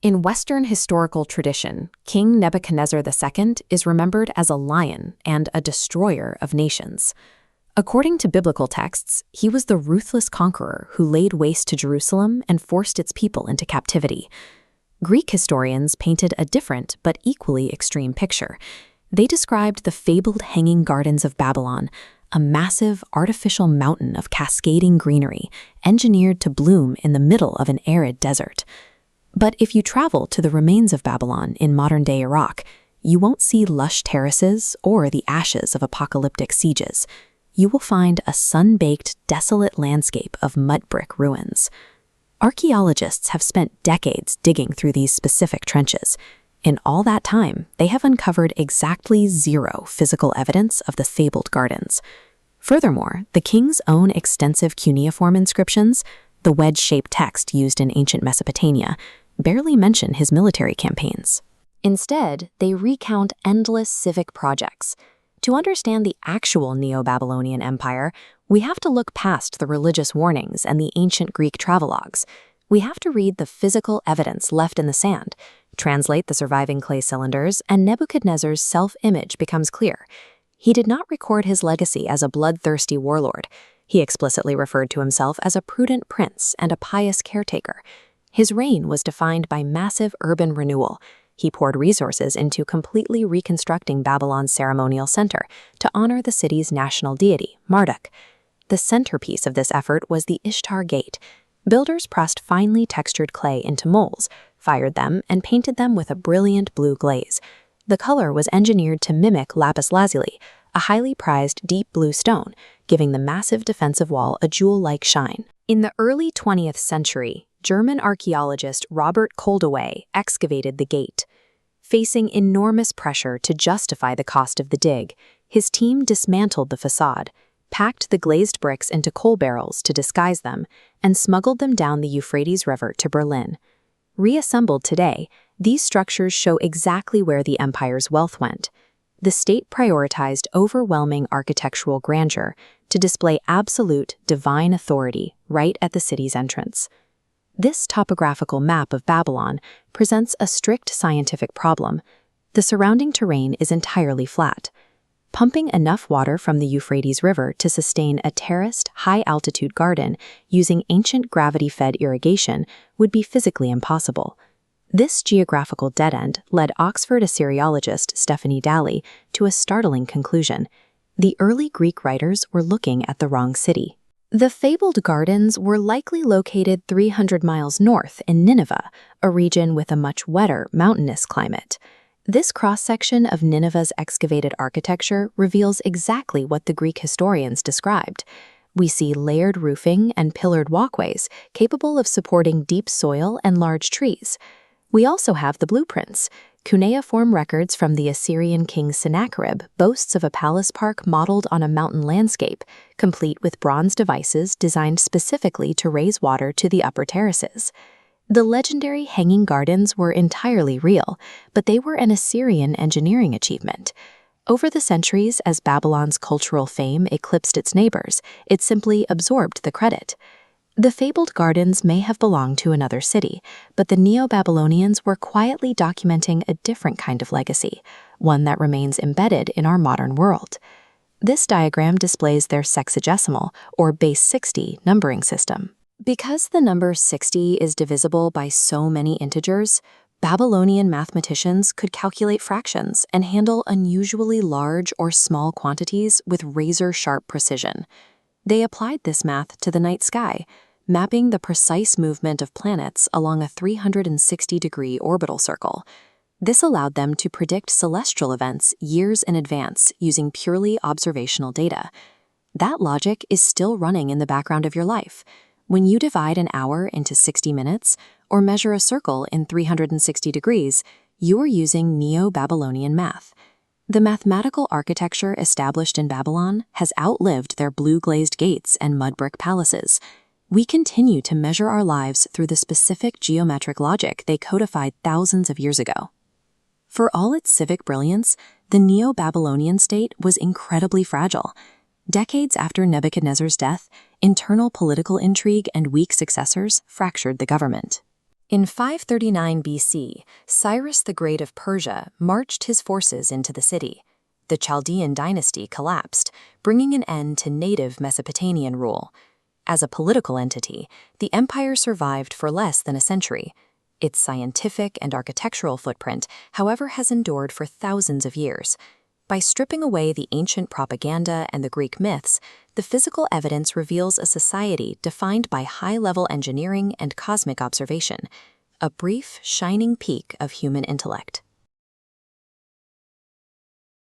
In Western historical tradition, King Nebuchadnezzar II is remembered as a lion and a destroyer of nations. According to biblical texts, he was the ruthless conqueror who laid waste to Jerusalem and forced its people into captivity. Greek historians painted a different but equally extreme picture. They described the fabled Hanging Gardens of Babylon, a massive artificial mountain of cascading greenery engineered to bloom in the middle of an arid desert. But if you travel to the remains of Babylon in modern-day Iraq, you won't see lush terraces or the ashes of apocalyptic sieges. You will find a sun-baked, desolate landscape of mud brick ruins. Archaeologists have spent decades digging through these specific trenches. In all that time, they have uncovered exactly 0 physical evidence of the fabled gardens. Furthermore, the king's own extensive cuneiform inscriptions, the wedge-shaped text used in ancient Mesopotamia, barely mention his military campaigns. Instead, they recount endless civic projects. To understand the actual Neo-Babylonian Empire, we have to look past the religious warnings and the ancient Greek travelogues. We have to read the physical evidence left in the sand, translate the surviving clay cylinders, and Nebuchadnezzar's self-image becomes clear. He did not record his legacy as a bloodthirsty warlord. He explicitly referred to himself as a prudent prince and a pious caretaker. His reign was defined by massive urban renewal. He poured resources into completely reconstructing Babylon's ceremonial center to honor the city's national deity, Marduk. The centerpiece of this effort was the Ishtar Gate. Builders pressed finely textured clay into molds, fired them, and painted them with a brilliant blue glaze. The color was engineered to mimic lapis lazuli, a highly prized deep blue stone, giving the massive defensive wall a jewel-like shine. In the early 20th century, German archaeologist Robert Koldewey excavated the gate. Facing enormous pressure to justify the cost of the dig, his team dismantled the facade, packed the glazed bricks into coal barrels to disguise them, and smuggled them down the Euphrates River to Berlin. Reassembled today, these structures show exactly where the empire's wealth went. The state prioritized overwhelming architectural grandeur to display absolute divine authority right at the city's entrance. This topographical map of Babylon presents a strict scientific problem. The surrounding terrain is entirely flat. Pumping enough water from the Euphrates River to sustain a terraced, high-altitude garden using ancient gravity-fed irrigation would be physically impossible. This geographical dead-end led Oxford Assyriologist Stephanie Daly to a startling conclusion. The early Greek writers were looking at the wrong city. The fabled gardens were likely located 300 miles north in Nineveh, a region with a much wetter, mountainous climate. This cross-section of Nineveh's excavated architecture reveals exactly what the Greek historians described. We see layered roofing and pillared walkways capable of supporting deep soil and large trees. We also have the blueprints. Cuneiform records from the Assyrian king Sennacherib boasts of a palace park modeled on a mountain landscape, complete with bronze devices designed specifically to raise water to the upper terraces. The legendary Hanging Gardens were entirely real, but they were an Assyrian engineering achievement. Over the centuries, as Babylon's cultural fame eclipsed its neighbors, it simply absorbed the credit. The fabled gardens may have belonged to another city, but the Neo-Babylonians were quietly documenting a different kind of legacy, one that remains embedded in our modern world. This diagram displays their sexagesimal, or base 60, numbering system. Because the number 60 is divisible by so many integers, Babylonian mathematicians could calculate fractions and handle unusually large or small quantities with razor-sharp precision. They applied this math to the night sky, mapping the precise movement of planets along a 360-degree orbital circle. This allowed them to predict celestial events years in advance using purely observational data. That logic is still running in the background of your life. When you divide an hour into 60 minutes or measure a circle in 360 degrees, you are using Neo-Babylonian math. The mathematical architecture established in Babylon has outlived their blue-glazed gates and mud brick palaces. We continue to measure our lives through the specific geometric logic they codified thousands of years ago. For all its civic brilliance, the Neo-Babylonian state was incredibly fragile. Decades after Nebuchadnezzar's death, internal political intrigue and weak successors fractured the government. In 539 BC, Cyrus the Great of Persia marched his forces into the city. The Chaldean dynasty collapsed, bringing an end to native Mesopotamian rule. As a political entity, the empire survived for less than a century. Its scientific and architectural footprint, however, has endured for thousands of years. By stripping away the ancient propaganda and the Greek myths, the physical evidence reveals a society defined by high-level engineering and cosmic observation, a brief, shining peak of human intellect.